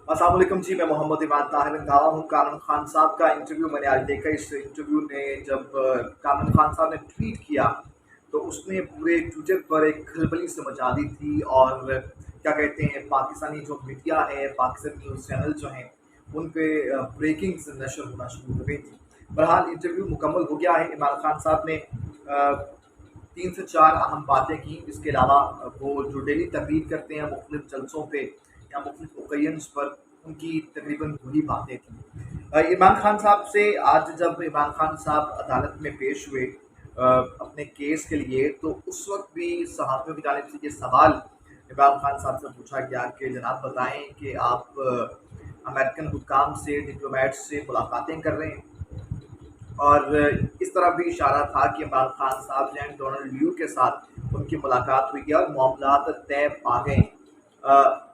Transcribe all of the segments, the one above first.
अस्सलाम वालेकुम जी। मैं मोहम्मद इमान ताहिर इंतहा हूँ। कामरान खान साहब का इंटरव्यू मैंने आज देखा। इस इंटरव्यू ने जब कामरान खान साहब ने ट्वीट किया तो उसने पूरे ट्विटर पर एक खलबली से मचा दी थी। और क्या कहते हैं, पाकिस्तानी जो मीडिया है, पाकिस्तानी न्यूज़ चैनल जो हैं, उन पे ब्रेकिंग्स नशर होना शुरू हो गई थी। बहरहाल इंटरव्यू मुकम्मल हो गया है। इमरान खान साहब ने 3 से 4 अहम बातें की। इसके अलावा वो जो डेली तकरीर करते हैं मुख्तलिफ जलसों पे या मुख्तलिफ ओकेजन्स पर, उनकी तकरीबन वही बातें थी। इमरान खान साहब से आज जब इमरान खान साहब अदालत में पेश हुए अपने केस के लिए, तो उस वक्त भी सहाफ़ियों की जानिब से ये सवाल इमरान खान साहब से पूछा गया कि जनाब बताएं कि आप अमेरिकन हुक्काम से, डिप्लोमेट्स से मुलाकातें कर रहे हैं। और इस तरह भी इशारा था कि इमरान खान साहब जो हैं डोनाल्ड लियू के साथ उनकी मुलाकात हुई है और मामलात तय पा गए।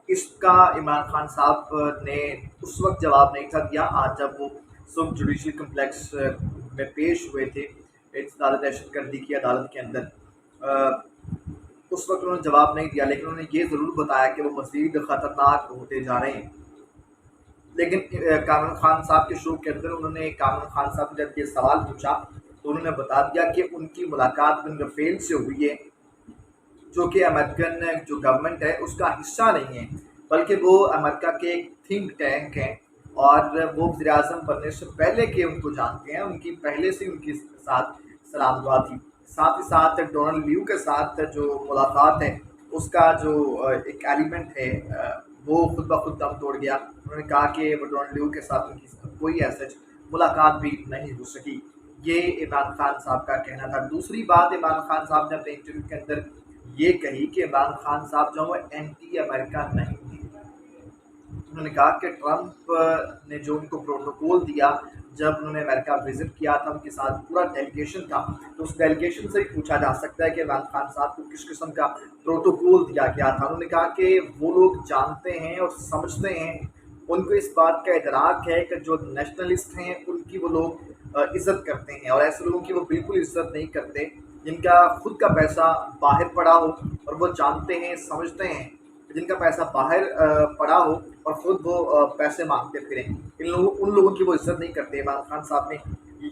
इसका इमरान खान साहब ने उस वक्त जवाब नहीं था दिया। आज जब वो सब जुडिशल कम्प्लेक्स में पेश हुए थे इत्तेदाद दहशतगर्दी की अदालत के अंदर, उस वक्त उन्होंने जवाब नहीं दिया, लेकिन उन्होंने ये ज़रूर बताया कि वो मज़ीद ख़तरनाक होते जा रहे हैं। लेकिन कामरान खान साहब के शो के अंदर उन्होंने, कामरान खान साहब ने जब ये सवाल पूछा तो उन्होंने बता दिया कि उनकी मुलाकात बिन रफेल से हुई है, जो कि अमेरिकन जो गवर्नमेंट है उसका हिस्सा नहीं है, बल्कि वो अमेरिका के एक थिंक टैंक हैं। और वो वज़ीर आज़म बनने से पहले के उनको जानते हैं, उनकी पहले से उनके साथ सलाम दुआ थी। साथ ही साथ डोनाल्ड लियू के साथ जो मुलाकात है उसका जो एक एलिमेंट है, वो खुद ब खुद दम तोड़ गया। उन्होंने कहा कि वो डोनाल्ड लियू के साथ उनकी कोई ऐसा मुलाकात भी नहीं हो सकी। ये इमरान खान साहब का कहना था। दूसरी बात, इमरान खान साहब ने अपने इंटरव्यू के अंदर ये कही कि इमरान खान साहब जो है एंटी अमेरिका नहीं थे। उन्होंने कहा कि ट्रंप ने जो उनको प्रोटोकॉल दिया जब उन्होंने अमेरिका विजिट किया था, उनके साथ पूरा डेलीगेशन था, तो उस डेलीगेशन से ही पूछा जा सकता है कि इमरान खान साहब को किस किस्म का प्रोटोकॉल दिया गया था। उन्होंने कहा कि वो लोग जानते हैं और समझते हैं, उनको इस बात का इदराक है कि जो नेशनलिस्ट हैं उनकी वो लोग इज़्ज़त करते हैं, और ऐसे लोगों की वो बिल्कुल इज़्ज़त नहीं करते जिनका खुद का पैसा बाहर पड़ा हो और वो जानते हैं, समझते हैं, जिनका पैसा बाहर पड़ा हो और खुद वो पैसे मांगते फिरें। उन लोगों की वो इज्जत नहीं करते। इमरान खान साहब ने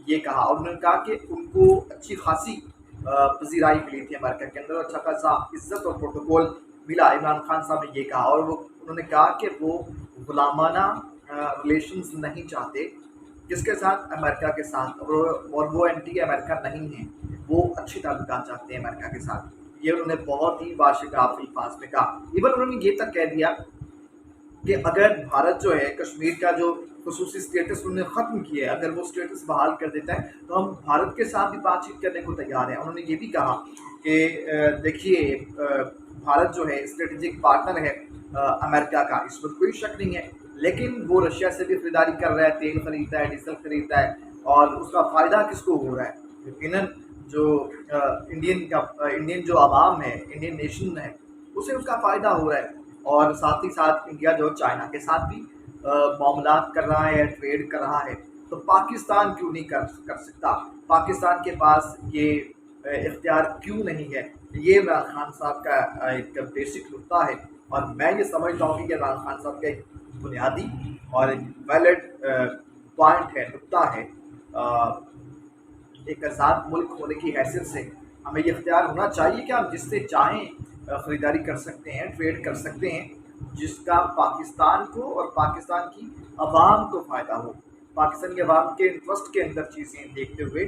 ये कहा, और उन्होंने कहा कि उनको अच्छी खासी पजीराई मिली थी अमेरिका के अंदर, अच्छा खासा इज्जत और प्रोटोकॉल मिला। इमरान खान साहब ने ये कहा, और वो उन्होंने कहा कि वो गुलामाना रिलेशंस नहीं चाहते किसके साथ, अमेरिका के साथ, और वो एंटी अमेरिका नहीं है, वो अच्छी ताल्लुकात चाहते हैं अमेरिका के साथ। ये उन्होंने बहुत ही वाशिगाब अल्फाज में कहा। इवन उन्होंने ये तक कह दिया कि अगर भारत जो है कश्मीर का जो खसूसी स्टेटस उन्होंने ख़त्म किया है, अगर वो स्टेटस बहाल कर देता है तो हम भारत के साथ भी बातचीत करने को तैयार हैं। उन्होंने ये भी कहा कि देखिए, भारत जो है स्ट्रेटेजिक पार्टनर है अमेरिका का, इस पर कोई शक नहीं है, लेकिन वो रशिया से भी खरीदारी कर रहा है, तेल खरीदता है, डीजल खरीदता है, और उसका फ़ायदा किसको हो रहा है? यकीनन जो इंडियन जो आवाम है, इंडियन नेशन है, उसे उसका फ़ायदा हो रहा है। और साथ ही साथ इंडिया जो चाइना के साथ भी मामलात कर रहा है, ट्रेड कर रहा है, तो पाकिस्तान क्यों नहीं कर कर सकता? पाकिस्तान के पास ये इख्तियार क्यों नहीं है? ये इमरान खान साहब का एक बेसिक नुक्ता है, और मैं ये समझता हूँ कि इमरान खान साहब का एक बुनियादी और एक वैलिड पॉइंट है, नुक्ता है। एक आज़ाद मुल्क होने की हैसियत से हमें ये इख्तियार होना चाहिए कि हम जिससे चाहें ख़रीदारी कर सकते हैं, ट्रेड कर सकते हैं, जिसका पाकिस्तान को और पाकिस्तान की आवाम को फ़ायदा हो। पाकिस्तान की आवाम के इंटरेस्ट के अंदर चीज़ें देखते हुए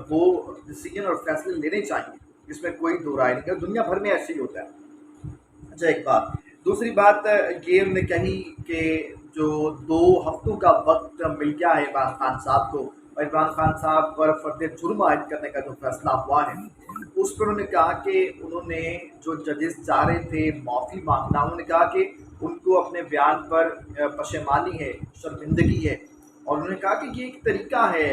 वो डिसीजन और फैसले लेने चाहिए, इसमें कोई दो राय नहीं है। दुनिया भर में ऐसे ही होता है। अच्छा, एक बात। दूसरी बात ये उन्होंने कही कि जो 2 हफ्तों का वक्त मिल गया है इमरान खान साहब को, और इमरान खान साहब पर फर्द जुर्म आयद करने का जो फैसला हुआ है, उस पर उन्होंने कहा कि उन्होंने, जो जजेस चाह रहे थे माफ़ी मांगना, उन्होंने कहा कि उनको अपने बयान पर पशेमानी है, शर्मिंदगी है, और उन्होंने कहा कि ये एक तरीका है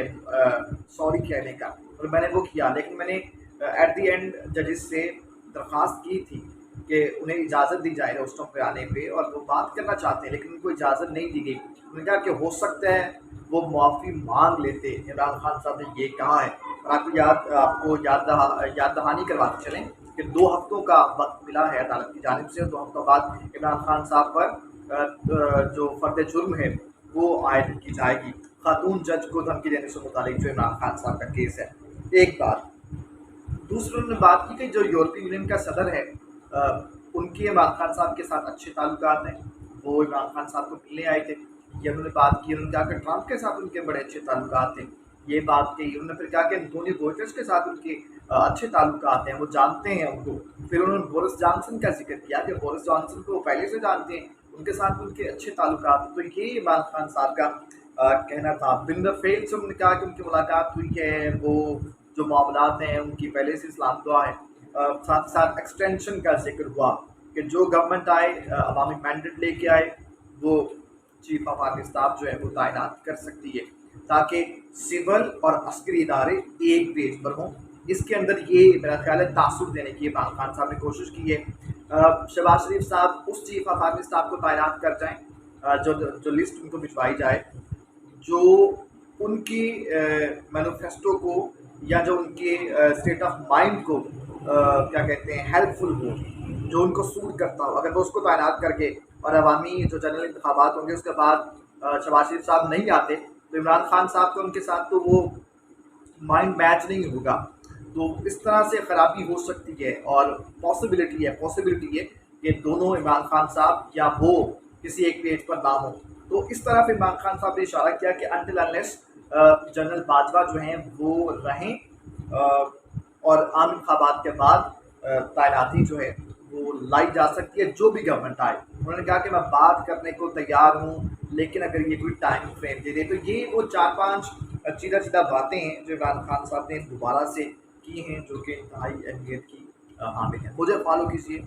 सॉरी कहने का, और मैंने वो किया। लेकिन मैंने एट द एंड जजेस से दरख्वास्त की थी कि उन्हें इजाज़त दी जाए रोस्टों पे आने पे, और वो बात करना चाहते हैं, लेकिन उनको इजाज़त नहीं दी गई। उन्होंने कहा कि हो सकता है वो माफ़ी मांग लेते। इमरान खान साहब ने ये कहा है। और आपको याद दहानी करवाते चलें कि 2 हफ्तों का वक्त मिला है अदालत की जानिब से, 2 हफ्तों बाद इमरान खान साहब पर जो फर्द जुर्म है वो आयद की जाएगी। खातून जज को धमकी देने से मुतालिक जो इमरान खान साहब का केस है, एक बात। दूसरी उन्होंने बात की कि जो यूरोपीय यूनियन का सदर है, उनके इमरान खान साहब के साथ अच्छे ताल्लुकात हैं, वो इमरान खान साहब को मिलने आए थे। ये उन्होंने बात की। उन्होंने कहा कि ट्रंप के साथ उनके बड़े अच्छे ताल्लुकात थे, ये बात कही। उन्होंने फिर कहा कि एंटोनियो गुटेरेस के साथ उनके अच्छे ताल्लुकात हैं, वो जानते हैं उनको। फिर उन्होंने बोरिस जॉनसन का जिक्र किया कि बोरिस जॉनसन को वो पहले से जानते हैं, उनके साथ उनके अच्छे ताल्लुकात हैं। तो ये इमरान खान साहब का कहना था। बिन रफेल से उन्होंने कहा कि उनकी मुलाकात हुई है, वो जो मामलात हैं उनकी पहले से इस्लाम दुआ है। साथ साथ एक्सटेंशन का जिक्र हुआ कि जो गवर्नमेंट आए, अवामी मैंडेट लेके आए, वो चीफ ऑफ आर्मी स्टाफ जो है वो तैनात कर सकती है, ताकि सिविल और अस्करी इदारे एक पेज पर हों। इसके अंदर ये मेरा ख्याल है तासुर देने की इमरान खान साहब ने कोशिश की है। शहबाज शरीफ साहब उस चीफ ऑफ आर्मी स्टाफ को तैनात कर जाएँ जो लिस्ट उनको भिजवाई जाए, जो उनकी मैनिफेस्टो को या जो उनके स्टेट ऑफ माइंड को क्या कहते हैं हेल्पफुल हो, जो उनको सूट करता हो। अगर वो उसको तैनात करके और अवामी जो जनरल इंतखाबात होंगे उसके बाद शहबाज शरीफ साहब नहीं आते, तो इमरान खान साहब के उनके साथ तो वो माइंड मैच नहीं होगा। तो इस तरह से ख़राबी हो सकती है और पॉसिबिलिटी है कि दोनों इमरान खान साहब या वो किसी एक पेज पर ना हो। तो इस तरह फिर इमरान खान साहब ने इशारा किया कि अनटिल अनलेस जनरल बाजवा जो हैं वो रहें और आम इंतखाबात के बाद तैनाती जो है वो लाई जा सकती है, जो भी गवर्नमेंट आए। उन्होंने कहा कि मैं बात करने को तैयार हूँ, लेकिन अगर ये कोई टाइम फ्रेम दे दे। तो ये वो 4-5 सीधा बातें हैं जो इमरान खान साहब ने दोबारा से की हैं, जो कि इंतहाई अहमियत की हामिल हैं। मुझे फॉलो कीजिए।